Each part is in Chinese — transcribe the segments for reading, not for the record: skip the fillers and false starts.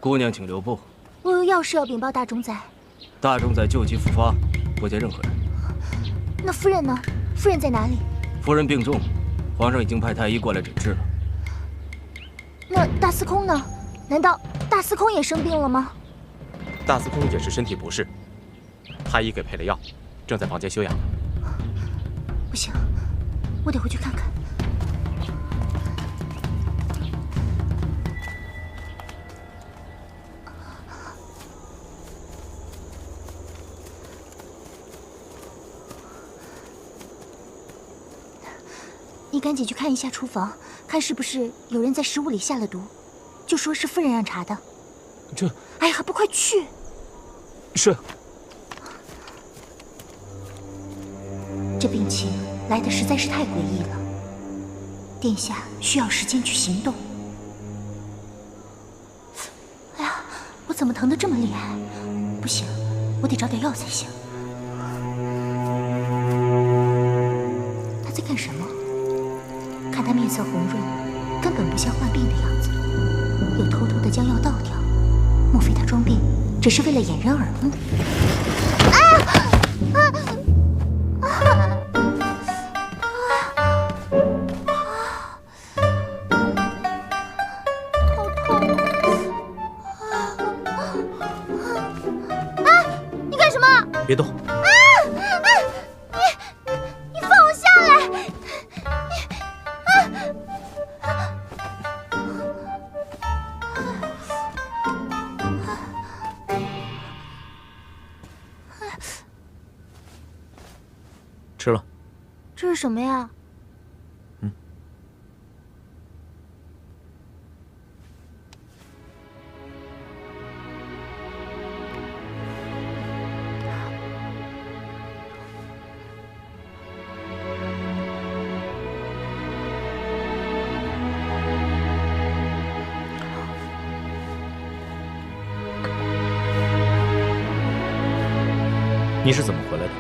姑娘，请留步。我有要事要禀报大冢宰。大冢宰旧疾复发，不见任何人。那夫人呢？夫人在哪里？夫人病重，皇上已经派太医过来诊治了。那大司空呢？难道大司空也生病了吗？大司空也是身体不适，太医给配了药，正在房间休养呢。不行，我得回去看看。你赶紧去看一下厨房，看是不是有人在食物里下了毒，就说是夫人让查的。这……哎，还不快去！是。这病情来得实在是太诡异了，殿下需要时间去行动。哎呀，我怎么疼得这么厉害？不行，我得找点药才行。他在干什么？看他面色红润，根本不像患病的样子，又偷偷地将药倒掉。莫非他装病只是为了掩人耳目？好痛啊！你干什么？别动！你放我下来！吃了。这是什么呀？你是怎么回来的？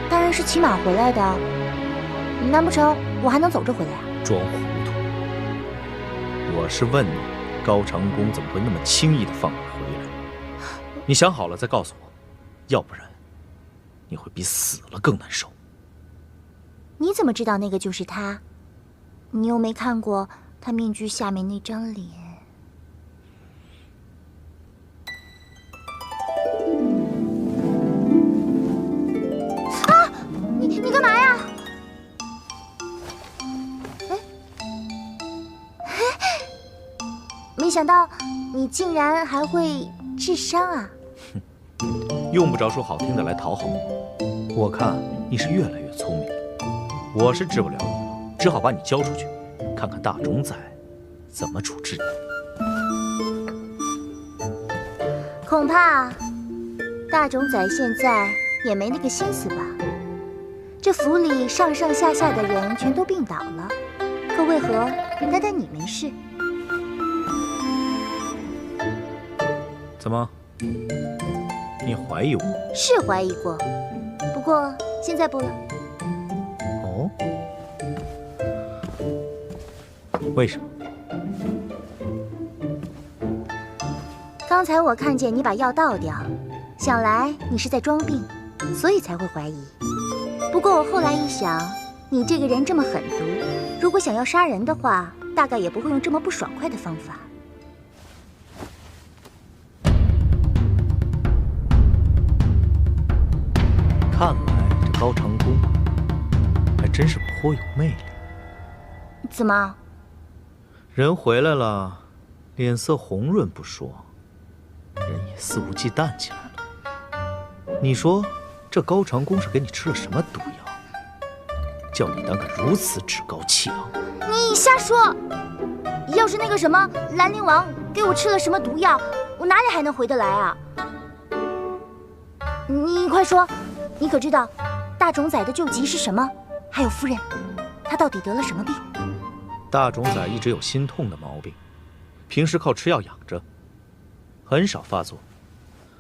当然是骑马回来的。难不成我还能走着回来啊？装糊涂！我是问你，高长恭怎么会那么轻易的放你回来？你想好了再告诉我，要不然你会比死了更难受。你怎么知道那个就是他？你又没看过他面具下面那张脸。啊！你干嘛呀？没想到你竟然还会治伤啊！用不着说好听的来讨好我。我看你是越来越聪明，我是治不了你，只好把你交出去，看看大冢宰怎么处置你。恐怕大冢宰现在也没那个心思吧？这府里上上下下的人全都病倒了，可为何单单你没事？怎么？你怀疑我？是怀疑过，不过现在不了。哦？为什么？刚才我看见你把药倒掉，想来你是在装病，所以才会怀疑。不过我后来一想，你这个人这么狠毒，如果想要杀人的话，大概也不会用这么不爽快的方法。看来这高长恭还真是颇有魅力。怎么？人回来了，脸色红润不说，人也肆无忌惮起来了。你说这高长恭是给你吃了什么毒药，叫你胆敢如此趾高气昂？你瞎说！要是那个什么兰陵王给我吃了什么毒药，我哪里还能回得来啊？你快说！你可知道大冢宰的救急是什么？还有夫人，她到底得了什么病？大冢宰一直有心痛的毛病，平时靠吃药养着，很少发作。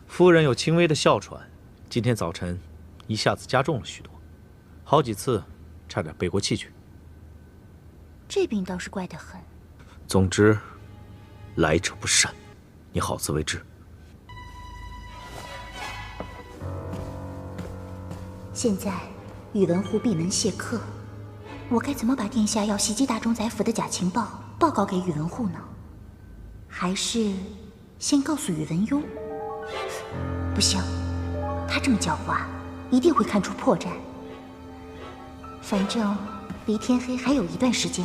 夫人有轻微的哮喘，今天早晨一下子加重了许多，好几次差点背过气去。这病倒是怪得很。总之，来者不善，你好自为之。现在宇文护闭门谢客，我该怎么把殿下要袭击大冢宰府的假情报报告给宇文护呢？还是先告诉宇文邕？不行，他这么狡猾，一定会看出破绽。反正离天黑还有一段时间，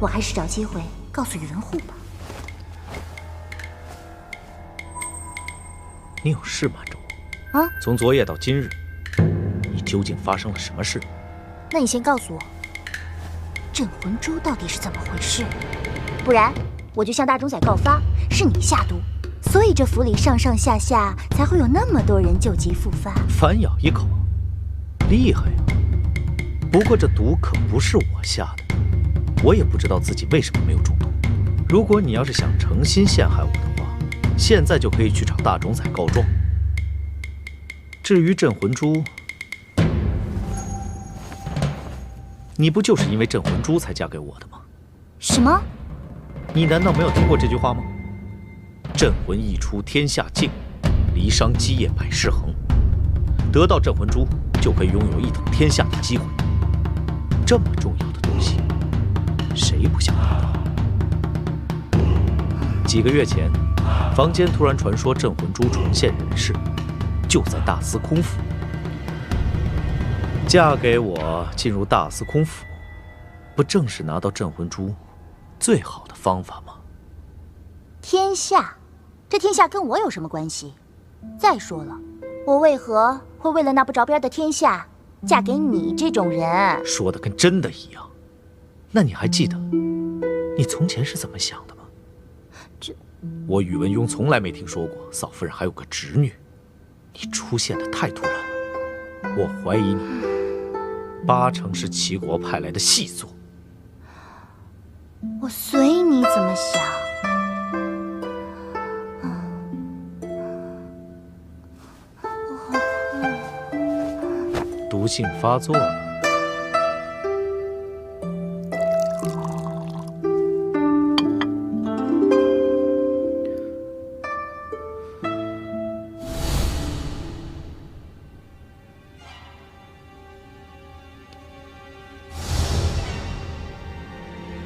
我还是找机会告诉宇文护吧。你有事瞒着我？啊？从昨夜到今日，你究竟发生了什么事？那你先告诉我，镇魂珠到底是怎么回事？不然我就向大冢宰告发，是你下毒，所以这府里上上下下才会有那么多人旧疾复发。反咬一口，厉害呀！不过这毒可不是我下的，我也不知道自己为什么没有中毒。如果你要是想诚心陷害我的话，现在就可以去找大冢宰告状。至于镇魂珠，你不就是因为镇魂珠才嫁给我的吗？什么？你难道没有听过这句话吗？镇魂一出天下静，离殇基业百世恒。得到镇魂珠，就可以拥有一统天下的机会。这么重要的东西，谁不想得到？几个月前，坊间突然传说镇魂珠重现人世，就在大司空府。嫁给我，进入大司空府，不正是拿到镇魂珠最好的方法吗？天下，这天下跟我有什么关系？再说了，我为何会为了那不着边的天下，嫁给你这种人？说的跟真的一样。那你还记得你从前是怎么想的吗？我宇文邕从来没听说过嫂夫人还有个侄女，你出现的太突然了，我怀疑你八成是齐国派来的细作。我随你怎么想。毒性发作了。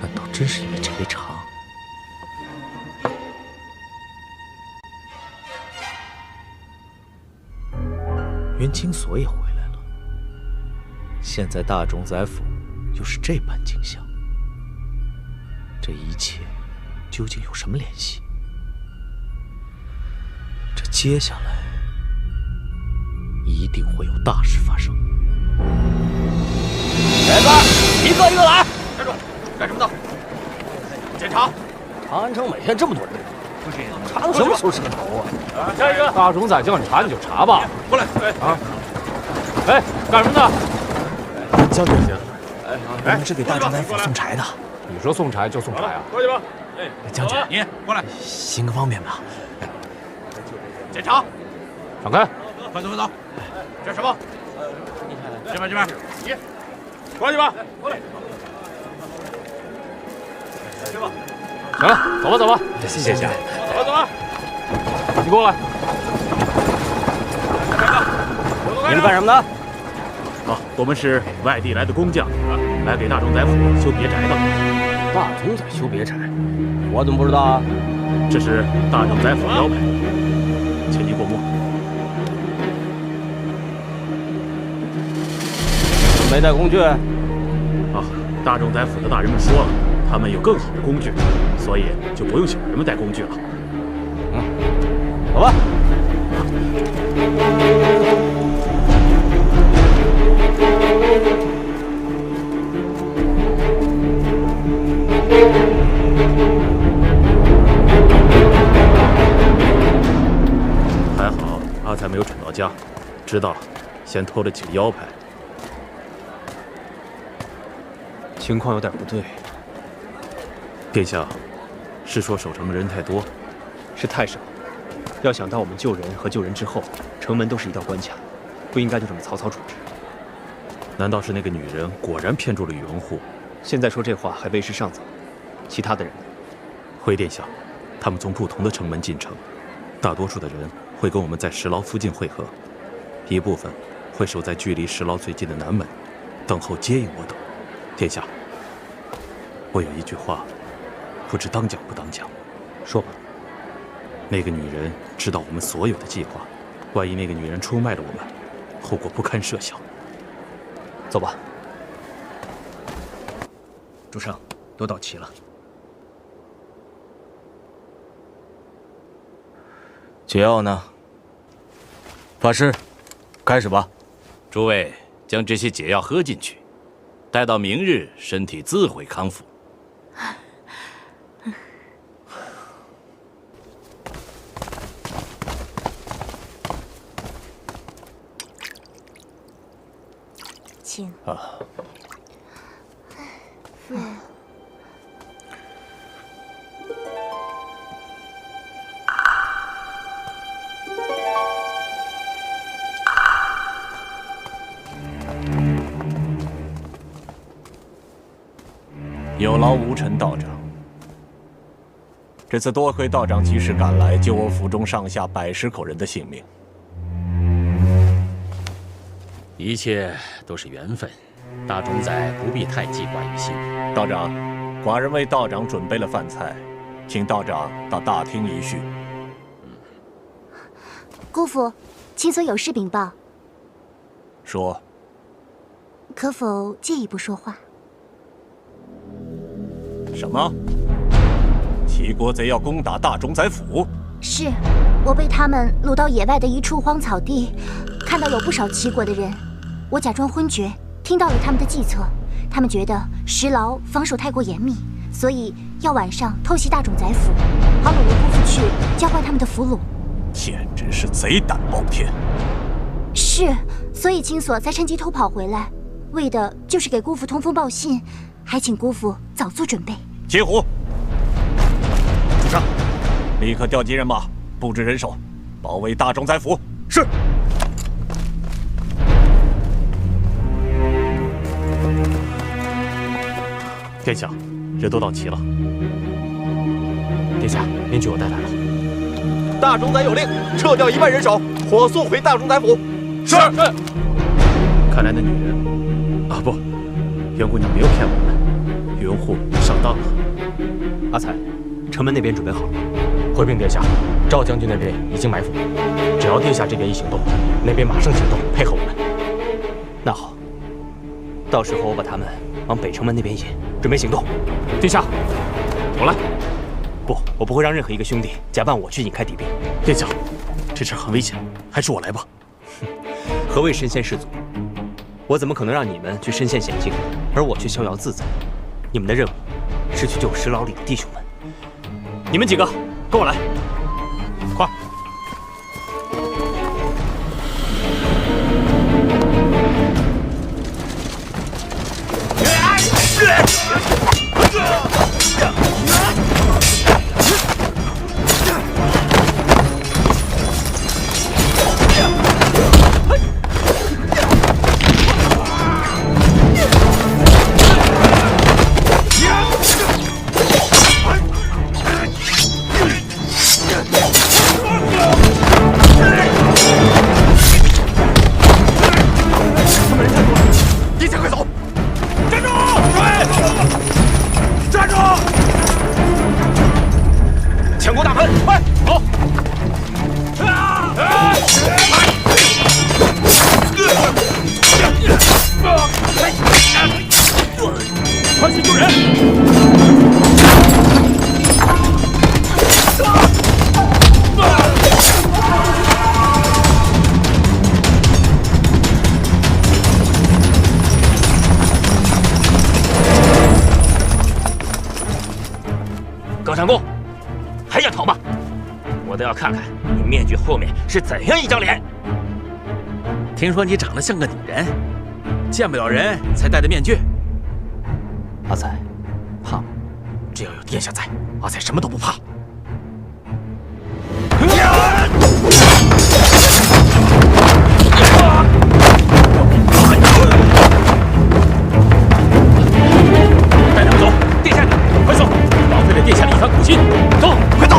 难道真是因为这杯茶？袁清所也回来了。现在大冢宰府又是这般景象，这一切究竟有什么联系？这接下来一定会有大事发生。孩子，一个一个来。站住！干什么的？检查。长安城每天这么多人，不是，查什么时候是个头啊？下一个。大冢宰叫你查你就查吧。过来。啊！哎，干什么呢？将军，我们是给大冢宰府送柴的。你说送柴就送柴啊？过去吧。将军，你过来，行个方便吧。检查。闪开！快走！这是什么？这边，你过去吧。过来。去吧。行了，走吧。谢谢。走吧。你过来。你是干什么的？啊，我们是外地来的工匠，来给大冢宰府修别宅的。大冢宰修别宅，我怎么不知道啊？这是大冢宰府的腰牌，请您过目。没带工具？啊，大冢宰府的大人们说了，他们有更好的工具，所以就不用小人们带工具了。走吧。还好阿才没有蠢到家，知道先偷了几个腰牌。情况有点不对，殿下，是说守城的人太多？是太少。要想到我们救人和救人之后，城门都是一道关卡，不应该就这么草草处置。难道是那个女人果然骗住了宇文护？现在说这话还为时尚早，其他的人呢？回殿下，他们从不同的城门进城，大多数的人会跟我们在石牢附近会合，一部分会守在距离石牢最近的南门，等候接应我等。殿下，我有一句话，不知当讲不当讲。说吧。那个女人知道我们所有的计划，万一那个女人出卖了我们，后果不堪设想。走吧。主上，都到齐了。解药呢？法师，开始吧。诸位将这些解药喝进去，待到明日，身体自会康复。请。有劳无尘道长。这次多亏道长及时赶来，救我府中上下110口人的性命。一切都是缘分，大冢仔不必太记挂于心。道长，寡人为道长准备了饭菜，请道长到大厅一叙。姑父，卿所有事禀报，说。可否借一步说话？什么？齐国贼要攻打大冢宰府？是，我被他们掳到野外的一处荒草地，看到有不少齐国的人。我假装昏厥，听到了他们的计策。他们觉得石牢防守太过严密，所以要晚上偷袭大冢宰府，好掳了姑父去交换他们的俘虏。简直是贼胆包天！是，所以青所才趁机偷跑回来，为的就是给姑父通风报信，还请姑父早做准备。截胡！主上，立刻调集人马，布置人手，保卫大冢宰府。是。殿下，人都到齐了。殿下，面具我带来了。大冢宰有令，撤掉1万人手，火速回大冢宰府。是。看来那女人，啊不，袁姑娘没有骗我们，云护上当了。阿才，城门那边准备好了吗？回禀殿下，赵将军那边已经埋伏，只要殿下这边一行动，那边马上行动，配合我们。那好，到时候我把他们往北城门那边引，准备行动。殿下，我来。不，我不会让任何一个兄弟假扮我去引开敌兵。殿下，这事很危险，还是我来吧。何谓身先士卒？我怎么可能让你们去身陷险境，而我却逍遥自在？你们的任务是去救石牢里的弟兄们。你们几个跟我来，快！高长恭，还想逃吗？我倒要看看你面具后面是怎样一张脸。听说你长得像个女人，见不了人才戴的面具。阿才，怕吗？只要有殿下在，阿才什么都不怕。带他们走，殿下，快走！枉费了殿下的一番苦心。走，快走！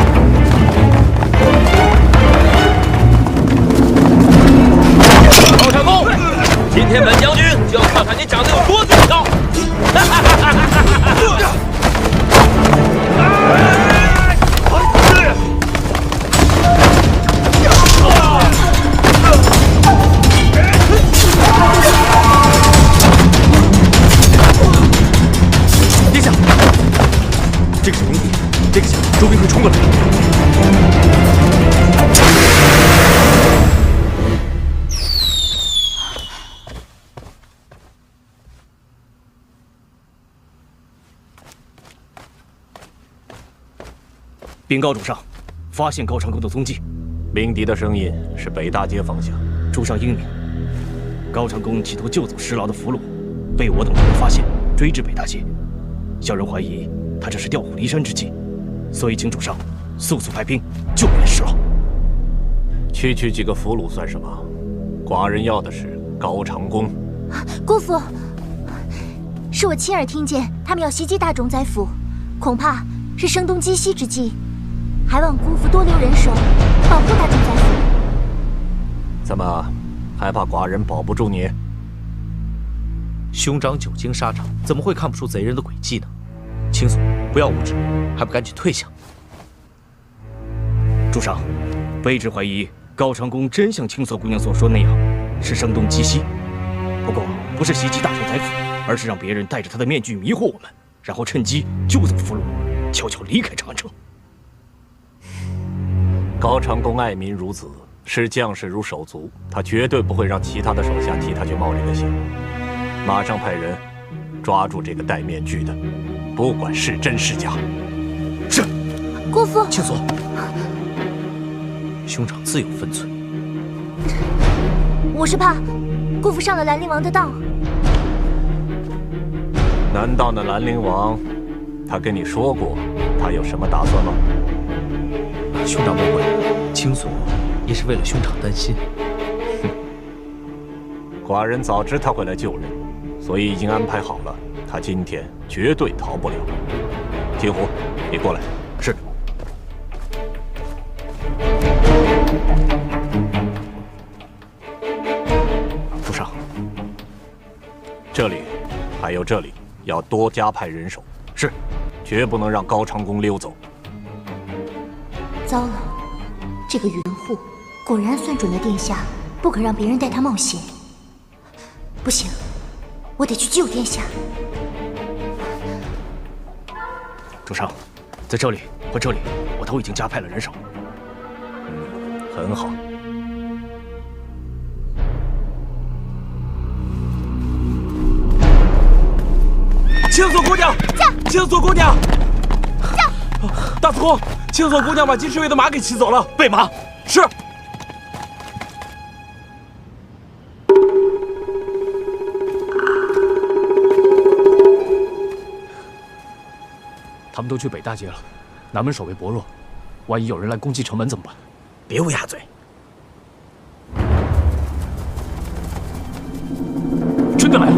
这个下周兵会冲过来。禀告主上，发现高长恭的踪迹。鸣笛的声音是北大街方向。主上英明。高长恭企图救走石牢的俘虏，被我等人发现，追至北大街。小人怀疑他这是调虎离山之计，所以请主上速速派兵救援石牢。区区几个俘虏算什么？寡人要的是高长恭。姑父，是我亲耳听见他们要袭击大冢宰府，恐怕是声东击西之计，还望姑父多留人手，保护大冢宰府。怎么，还怕寡人保不住你？兄长久经沙场，怎么会看不出贼人的诡计呢？青索，不要无知，还不赶紧退下！主上，卑职怀疑高长恭真像青索姑娘所说那样，是声东击西。不过不是袭击大冢宰府，而是让别人戴着他的面具迷惑我们，然后趁机救走俘虏，悄悄离开长安城。高长恭爱民如子，视将士如手足，他绝对不会让其他的手下替他去冒这个险。马上派人抓住这个戴面具的，不管是真是假。是。姑父，青索，兄长自有分寸。我是怕姑父上了兰陵王的当。难道那兰陵王，他跟你说过他有什么打算吗？兄长莫怪，青索也是为了兄长担心。寡人早知他会来救人，所以已经安排好了，他今天绝对逃不了。金虎，你过来。是。主上，这里，还有这里，要多加派人手。是，绝不能让高长恭溜走。糟了，这个云护果然算准了殿下不可让别人带他冒险。不行，我得去救殿下。主上，在这里和这里，我都已经加派了人手。很好。青索姑娘，青索姑娘，大司空，青索姑娘把金侍卫的马给骑走了。备马。是。他们都去北大街了，南门守卫薄弱，万一有人来攻击城门怎么办？别乌鸦嘴。军队来了，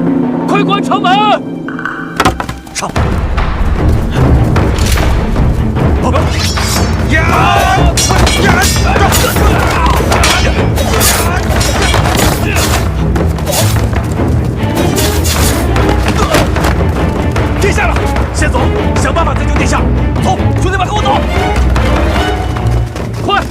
快关城门！上！报告！殿下了，先走，想办法再救殿下。走，兄弟们，跟我走！快！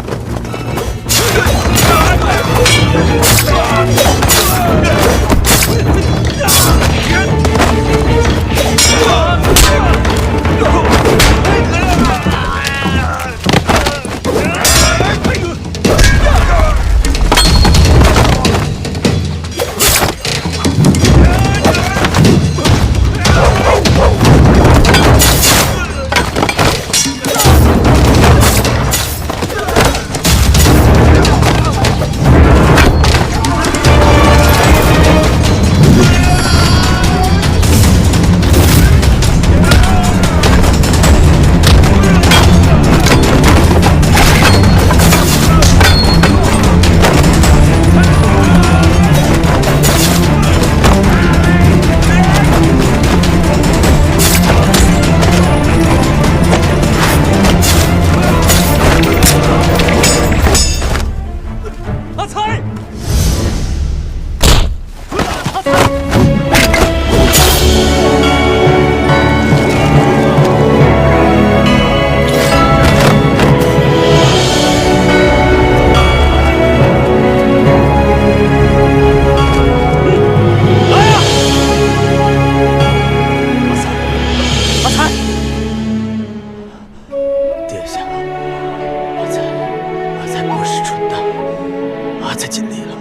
再尽力了。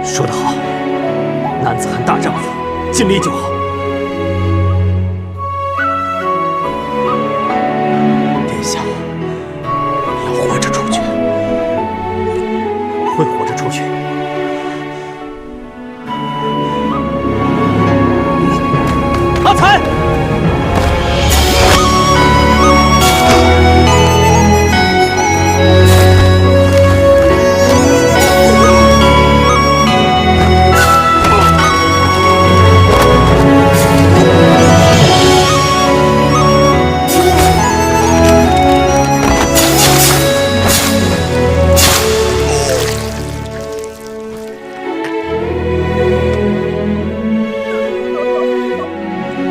说得好，男子汉大丈夫，尽力就好。殿下，你要活着出去，会活着出去。阿才。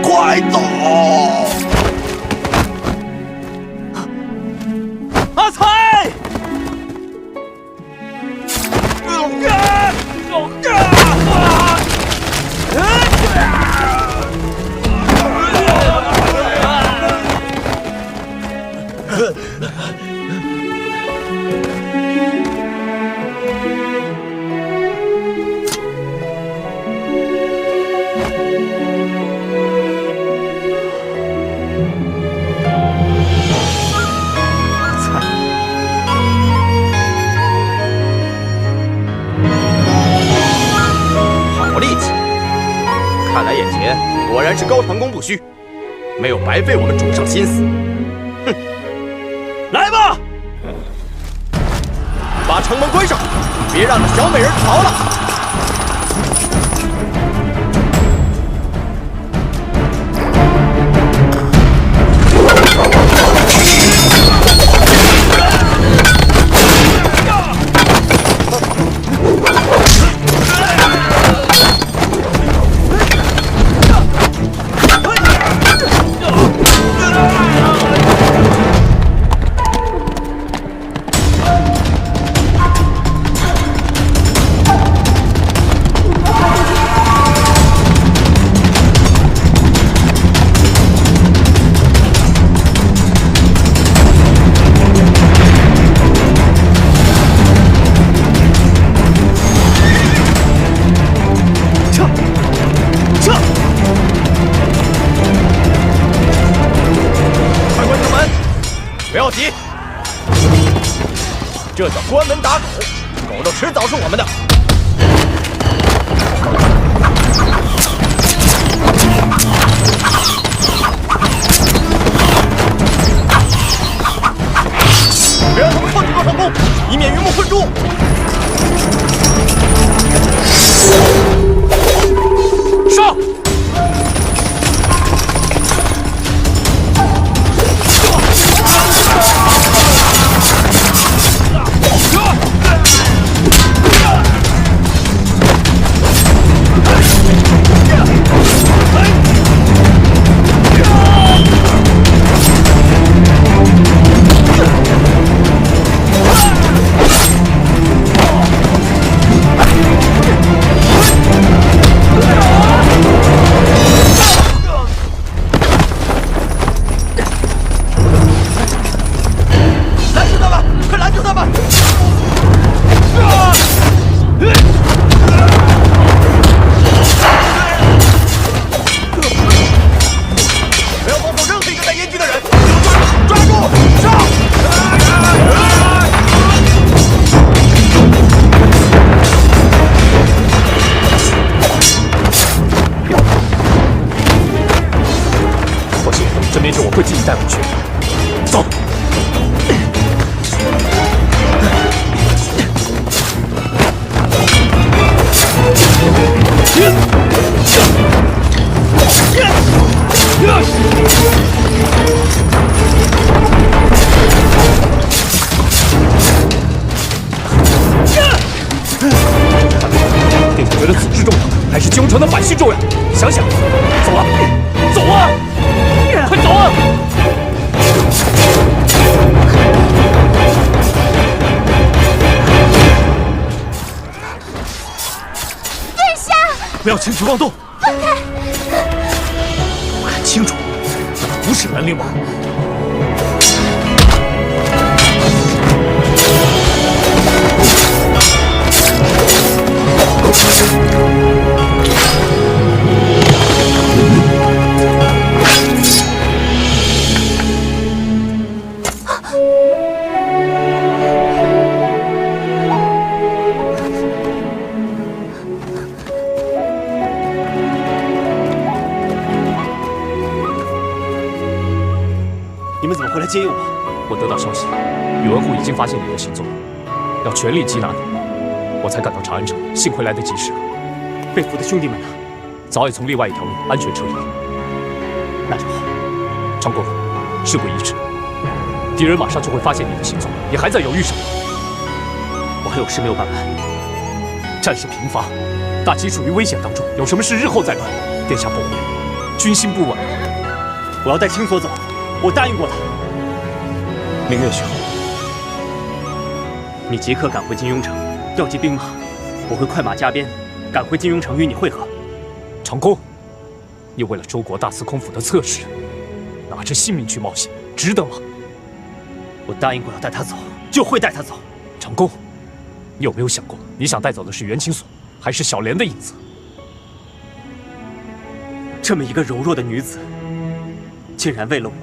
快走！阿才！好力气！看来眼前果然是高长恭不虚，没有白费我们主上心思。哼，来吧，把城门关上，别让那小美人逃了。不要急，这叫关门打狗，狗肉迟早是我们的。别让他们靠近高长恭，以免鱼目混珠。上！会自己带回去。走。殿下觉得此事重要，还是京城的百姓重要？想想，走啊，走啊！ 快走啊！殿下，不要轻举妄动！放开！我看清楚，那不是兰陵王。你们怎么会来接应我？我得到消息，宇文护已经发现你的行踪，要全力缉拿你，我才赶到长安城，幸亏来得及时。被俘的兄弟们呢？早已从另外一条路安全撤离。那就好。长公，事不宜迟，敌人马上就会发现你的行踪，你还在犹豫什么？我还有事没有办完。战事频发，大齐处于危险当中，有什么事日后再办。殿下不稳，军心不稳。我要带青锁走，我答应过他。明月兄，你即刻赶回金庸城，调集兵马，我会快马加鞭赶回金庸城与你会合。长公，你为了周国大司空府的侧室，拿着性命去冒险，值得吗？我答应过要带他走，就会带他走。长公，你有没有想过，你想带走的是袁清锁，还是小莲的影子？这么一个柔弱的女子，竟然为了我，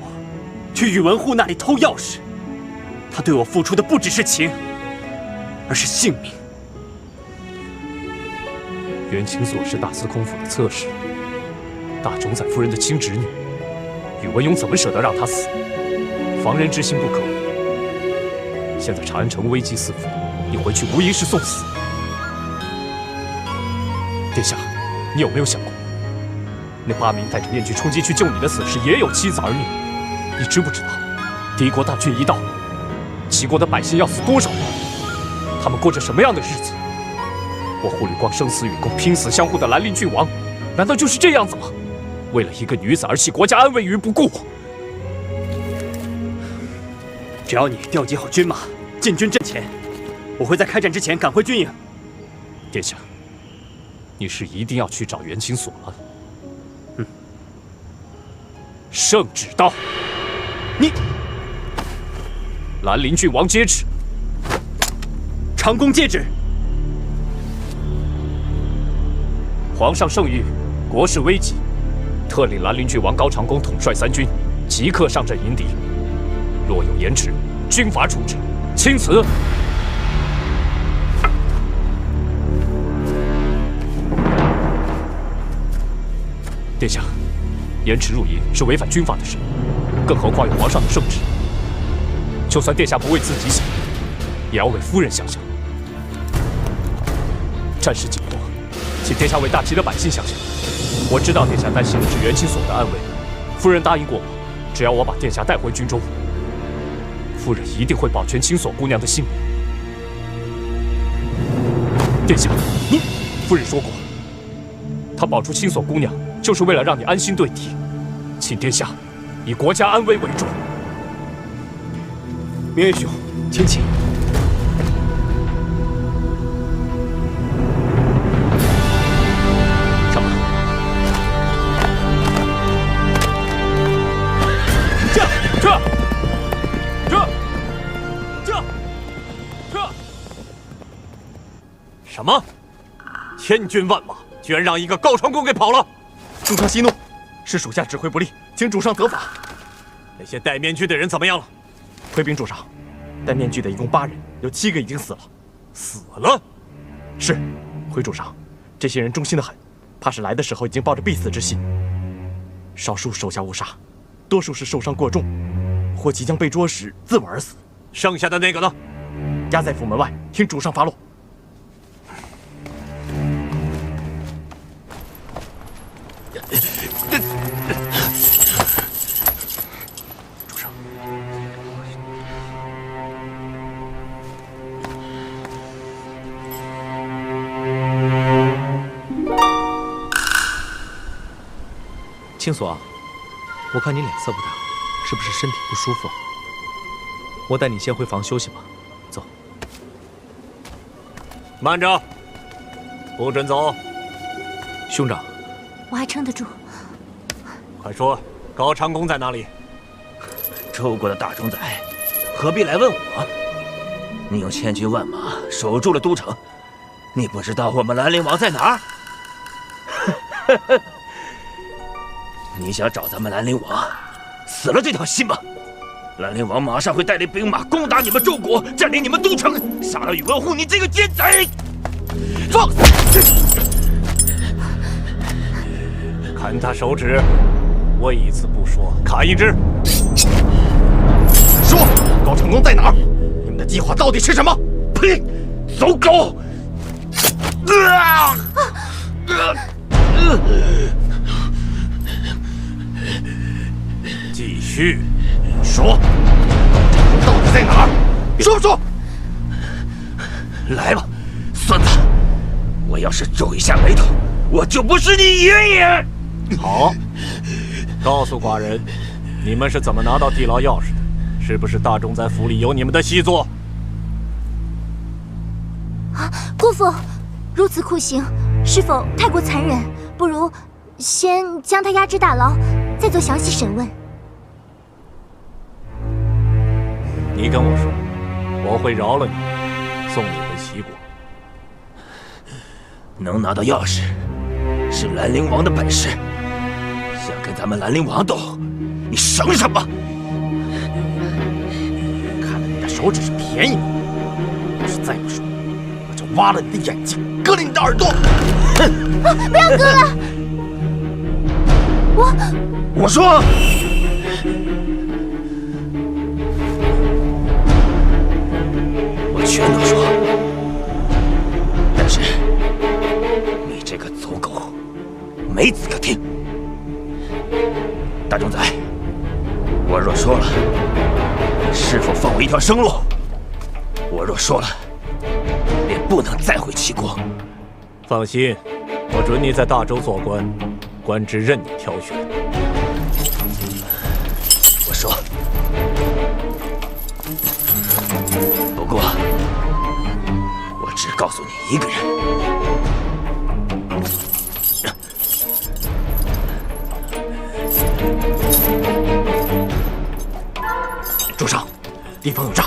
去宇文护那里偷钥匙。她对我付出的不只是情，而是性命。袁清锁是大司空府的侧室，大冢宰夫人的亲侄女，宇文邕怎么舍得让她死？防人之心不可无。现在长安城危机四伏，你回去无疑是送死。殿下，你有没有想过，那8名戴着面具冲击去救你的死士也有妻子儿女？你知不知道，敌国大军一到，齐国的百姓要死多少人？他们过着什么样的日子？我护吕光生死与共、拼死相护的兰陵郡王，难道就是这样子吗？为了一个女子而弃国家安危于不顾？只要你调集好军马，进军阵前，我会在开战之前赶回军营。殿下，你是一定要去找袁清锁了。圣旨到，你兰陵郡王接旨。长公接旨。皇上圣谕，国事危急，特令兰陵郡王高长恭统帅3军，即刻上阵迎敌。若有延迟，军法处置。钦此。殿下，延迟入营是违反军法的事，更何况有皇上的圣旨。就算殿下不为自己想，也要为夫人想想。战事紧迫，请殿下为大齐的百姓想想。我知道殿下担心的是袁清锁的安危，夫人答应过我，只要我把殿下带回军中，夫人一定会保全清锁姑娘的性命。殿下，夫人说过，她保住清锁姑娘，就是为了让你安心对敌。请殿下以国家安危为重。明月兄，请起。上马。什么？千军万马，居然让一个高长恭给跑了！主上息怒，是属下指挥不力，请主上责罚。那些戴面具的人怎么样了？回禀主上，戴面具的一共8人，有7个已经死了。死了？是，回主上，这些人忠心的很，怕是来的时候已经抱着必死之心。少数手下误杀，多数是受伤过重，或即将被捉时自刎而死。剩下的那个呢？押在府门外，听主上发落。主上，清锁，我看你脸色不太好，是不是身体不舒服？我带你先回房休息吧。走。慢着，不准走。兄长，我还撑得住。快说，高长恭在哪里？周国的大冢宰，何必来问我？你用千军万马守住了都城，你不知道我们兰陵王在哪儿？你想找咱们兰陵王，死了这条心吧！兰陵王马上会带领兵马攻打你们周国，占领你们都城，杀了宇文护你这个奸贼！放！砍他手指，我一字不说，砍一只。说，高长恭在哪儿？你们的计划到底是什么？呸！走狗！继续说，高长恭到底在哪儿？说不说？来吧，孙子！我要是皱一下眉头，我就不是你爷爷！好，告诉寡人，你们是怎么拿到地牢钥匙的？是不是大冢在府里有你们的细作？啊，姑父，如此酷刑是否太过残忍？不如先将他押至大牢，再做详细审问。你跟我说，我会饶了你，送你回齐国。能拿到钥匙，是兰陵王的本事。想跟咱们兰陵王斗，你省什么？看了你的手指是便宜你，要是再不说，我就挖了你的眼睛，割了你的耳朵！哼！啊，不要割了！我说，我全都说。但是你这个走狗，没资格听。大冢仔，我若说了，是否放我一条生路？我若说了，便不能再回齐国。放心，我准你在大周做官，官职任你挑选。我说，不过我只告诉你一个人。住手！地方有诈！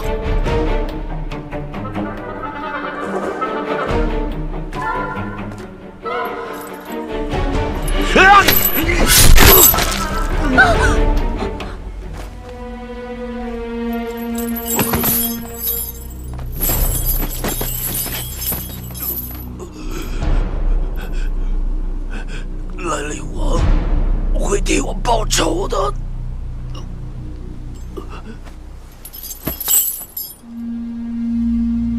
兰陵王会替我报仇的。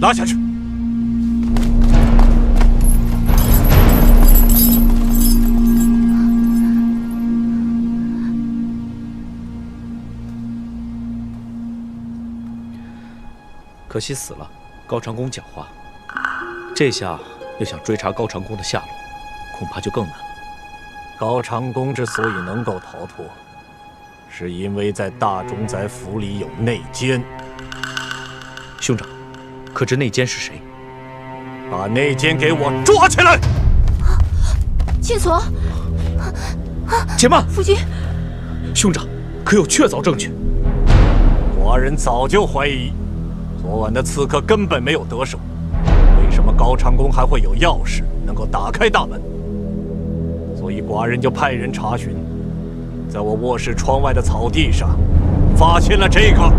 拉下去！可惜死了，高长恭狡猾，这下要想追查高长恭的下落，恐怕就更难了。高长恭之所以能够逃脱，是因为在大冢宰府里有内奸。兄长，可知内奸是谁？把内奸给我抓起来！青锁，且慢，夫君，兄长，可有确凿证据？寡人早就怀疑，昨晚的刺客根本没有得手。为什么高长恭还会有钥匙能够打开大门？所以寡人就派人查询，在我卧室窗外的草地上，发现了这个。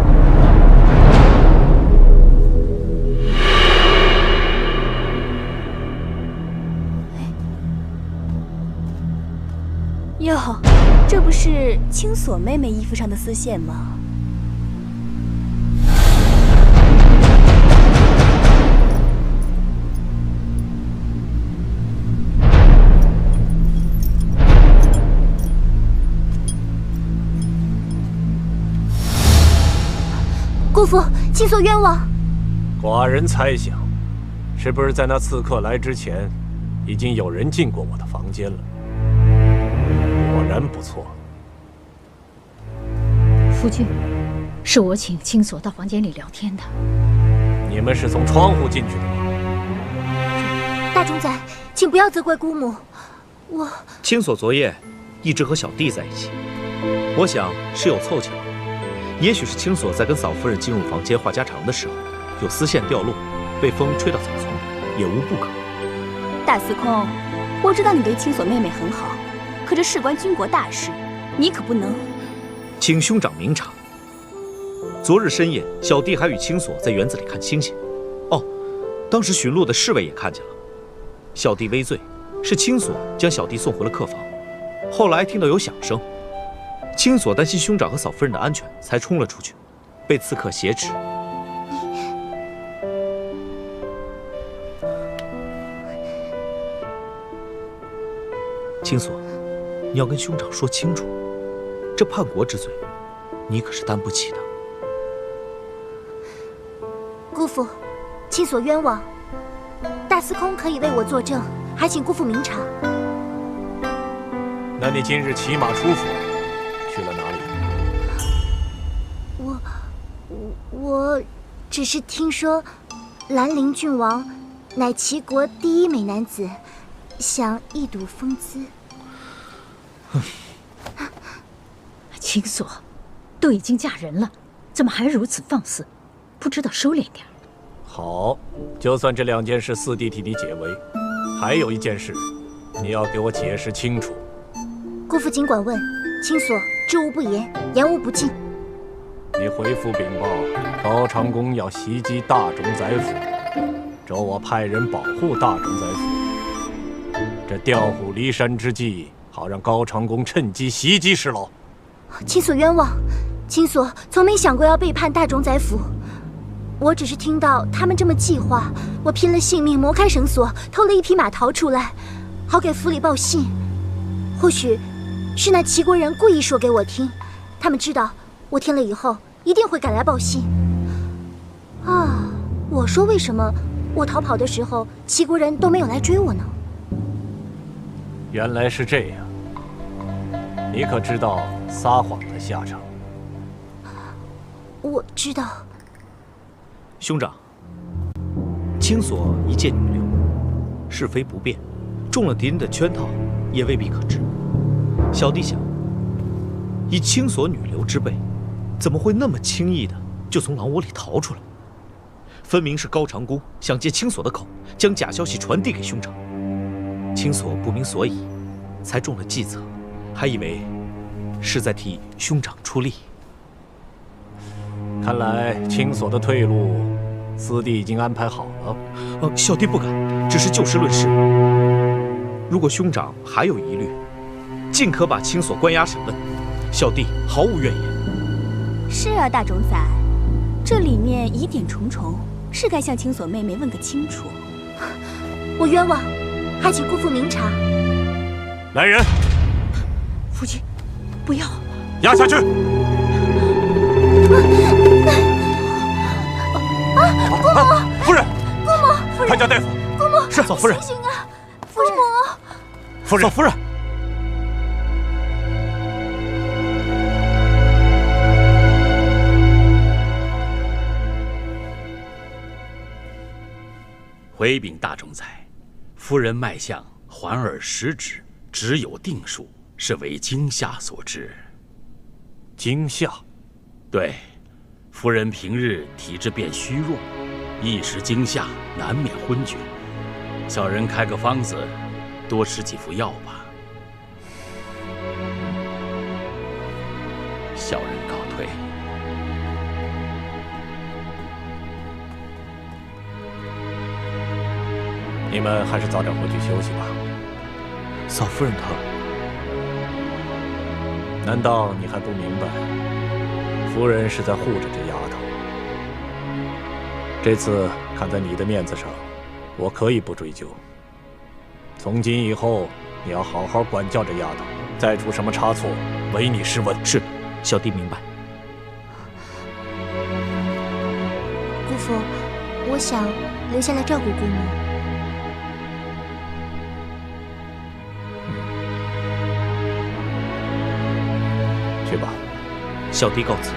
哟，这不是青锁妹妹衣服上的丝线吗？姑父，青锁冤枉。寡人猜想，是不是在那刺客来之前，已经有人进过我的房间了？果然不错。夫君，是我请青锁到房间里聊天的。你们是从窗户进去的吗？大冢仔，请不要责怪姑母，我……青锁昨夜一直和小弟在一起，我想是有凑巧。也许是青锁在跟嫂夫人进入房间话家常的时候，有丝线掉落，被风吹到草丛，也无不可。大司空，我知道你对青锁妹妹很好，可这事关军国大事，你可不能。请兄长明察。昨日深夜，小弟还与青锁在园子里看星星。哦，当时巡逻的侍卫也看见了。小弟微醉，是青锁将小弟送回了客房。后来听到有响声，青锁担心兄长和嫂夫人的安全，才冲了出去，被刺客挟持。青锁，你要跟兄长说清楚，这叛国之罪，你可是担不起的。姑父，青锁冤枉，大司空可以为我作证，还请姑父明察。那你今日骑马出府，去了哪里？我只是听说，兰陵郡王乃齐国第一美男子，想一睹风姿。青锁，都已经嫁人了，怎么还如此放肆？不知道收敛点。好，就算这2件事四弟替你解围，还有一件事，你要给我解释清楚。姑父尽管问，青锁知无不言，言无不尽。你回府禀报，高长恭要袭击大冢宰府，找我派人保护大冢宰府。这调虎离山之计，好让高长恭趁机袭击石牢。青锁冤枉，青锁从没想过要背叛大冢宰府。我只是听到他们这么计划，我拼了性命磨开绳索，偷了一匹马逃出来，好给府里报信。或许是那齐国人故意说给我听，他们知道我听了以后一定会赶来报信。啊，我说为什么我逃跑的时候齐国人都没有来追我呢？原来是这样，你可知道撒谎的下场？我知道。兄长，青锁一介女流，是非不辨，中了敌人的圈套，也未必可知。小弟想，以青锁女流之辈，怎么会那么轻易的就从狼窝里逃出来？分明是高长恭想借青锁的口，将假消息传递给兄长。青锁不明所以，才中了计策，还以为是在替兄长出力。看来青锁的退路，四弟已经安排好了。小弟不敢，只是就事论事。如果兄长还有疑虑，尽可把青锁关押审问，小弟毫无怨言。是啊，大冢宰，这里面疑点重重，是该向青锁妹妹问个清楚。我冤枉，还请姑父明察。来人！夫君，不要押下去！姑母，夫人，姑母，夫人，看家大夫。姑母，是嫂夫人。醒醒啊，夫人，夫人，嫂夫人。回禀大冢宰，夫人脉象环而实指，只有定数，是为惊吓所致。惊吓？对，夫人平日体质便虚弱，一时惊吓难免昏厥。小人开个方子，多吃几副药吧。小人告退。你们还是早点回去休息吧。嫂夫人她……难道你还不明白？夫人是在护着这丫头。这次看在你的面子上，我可以不追究。从今以后，你要好好管教这丫头，再出什么差错，唯你是问。是，小弟明白。姑父，我想留下来照顾姑母。去吧，小弟告辞。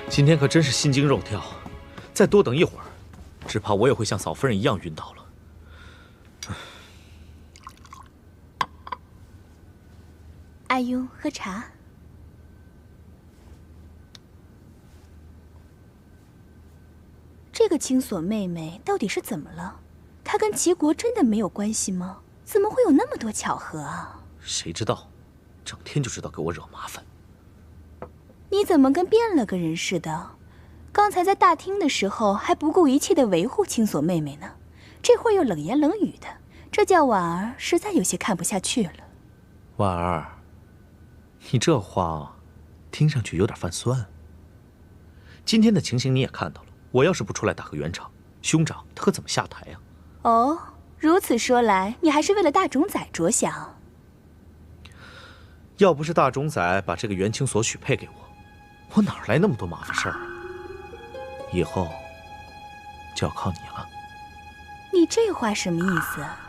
今天可真是心惊肉跳，再多等一会儿，只怕我也会像嫂夫人一样晕倒了。阿庸，喝茶。这个青锁妹妹到底是怎么了？她跟齐国真的没有关系吗？怎么会有那么多巧合啊？谁知道，整天就知道给我惹麻烦。你怎么跟变了个人似的？刚才在大厅的时候还不顾一切地维护青锁妹妹呢，这会儿又冷言冷语的，这叫婉儿实在有些看不下去了。婉儿，你这话听上去有点泛酸。今天的情形你也看到了，我要是不出来打个圆场，兄长他可怎么下台呀？哦，如此说来，你还是为了大冢仔着想。要不是大冢仔把这个元清锁许配给我哪来那么多麻烦事儿啊？以后就要靠你了。你这话什么意思啊？